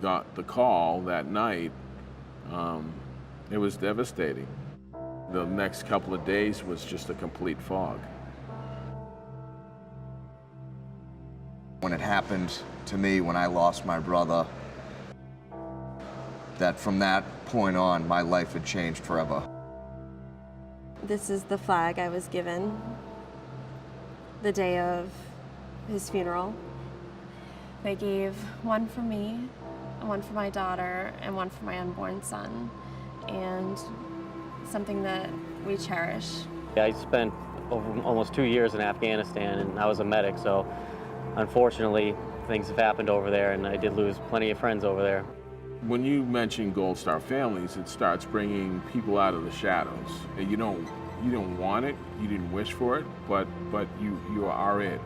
got the call that night, it was devastating. The next couple of days was just a complete fog. When it happened to me, when I lost my brother, that from that point on, my life had changed forever. This is the flag I was given the day of his funeral. They gave one for me, one for my daughter, and one for my unborn son, and something that we cherish. Yeah, I spent almost 2 years in Afghanistan, and I was a medic, so unfortunately things have happened over there, and I did lose plenty of friends over there. When you mention Goldstar Families, it starts bringing people out of the shadows. You don't want it, you didn't wish for it, but you are it.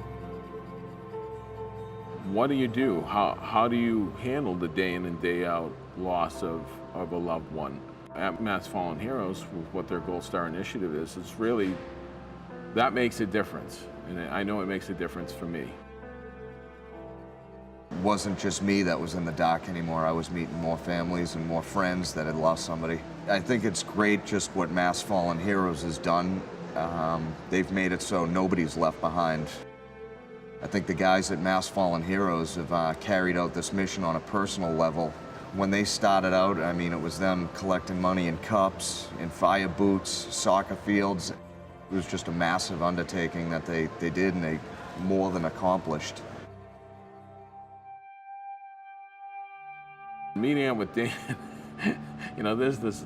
What do? How do you handle the day in and day out loss of a loved one? At Mass Fallen Heroes, with what their Goldstar initiative is, it's really, that makes a difference. And I know it makes a difference for me. It wasn't just me that was in the dark anymore. I was meeting more families and more friends that had lost somebody. I think it's great just what Mass Fallen Heroes has done. They've made it so nobody's left behind. I think the guys at Mass Fallen Heroes have carried out this mission on a personal level. When they started out, I mean, it was them collecting money in cups, in fire boots, soccer fields. It was just a massive undertaking that they did, and they more than accomplished. Meeting up with Dan, you know, there's this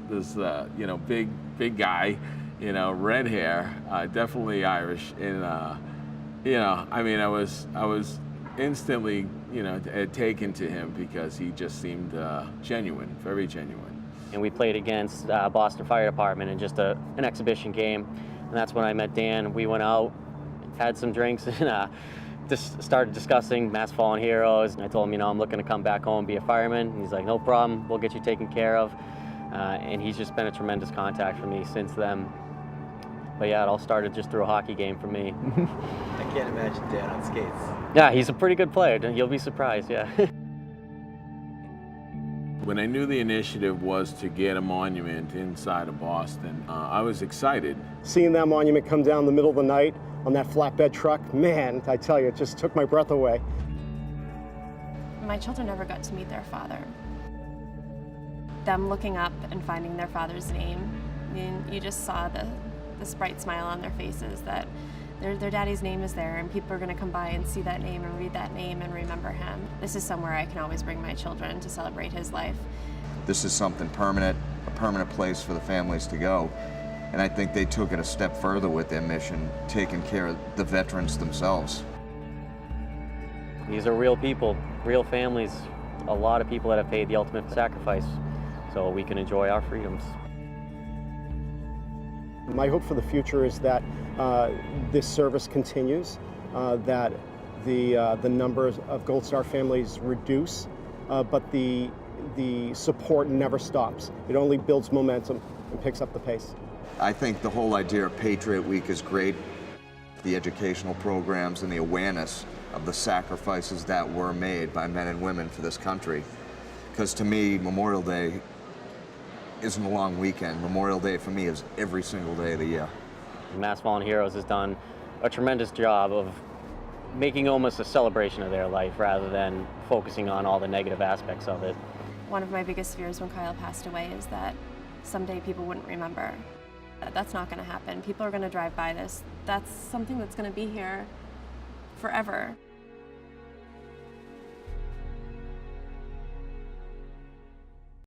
you know, big guy, you know, red hair, definitely Irish, and you know, I mean, I was instantly, you know, taken to him because he just seemed genuine, very genuine. And we played against Boston Fire Department in just an exhibition game, and that's when I met Dan. We went out, had some drinks, and just started discussing Mass Fallen Heroes. And I told him, you know, I'm looking to come back home and be a fireman. And he's like, no problem, we'll get you taken care of. And he's just been a tremendous contact for me since then. But yeah, it all started just through a hockey game for me. I can't imagine Dan on skates. Yeah, he's a pretty good player. You'll be surprised, yeah. When I knew the initiative was to get a monument inside of Boston, I was excited. Seeing that monument come down the middle of the night on that flatbed truck, man, I tell you, it just took my breath away. My children never got to meet their father. Them looking up and finding their father's name, I mean, you just saw this bright smile on their faces that their daddy's name is there, and people are going to come by and see that name and read that name and remember him. This is somewhere I can always bring my children to celebrate his life. This is something permanent, a permanent place for the families to go. And I think they took it a step further with their mission, taking care of the veterans themselves. These are real people, real families, a lot of people that have paid the ultimate sacrifice so we can enjoy our freedoms. My hope for the future is that this service continues, that the numbers of Goldstar families reduce, but the support never stops. It only builds momentum and picks up the pace. I think the whole idea of Patriot Week is great. The educational programs and the awareness of the sacrifices that were made by men and women for this country. Because to me, Memorial Day isn't a long weekend. Memorial Day for me is every single day of the year. Mass Fallen Heroes has done a tremendous job of making almost a celebration of their life rather than focusing on all the negative aspects of it. One of my biggest fears when Kyle passed away is that someday people wouldn't remember. That's not going to happen. People are going to drive by this. That's something that's going to be here forever.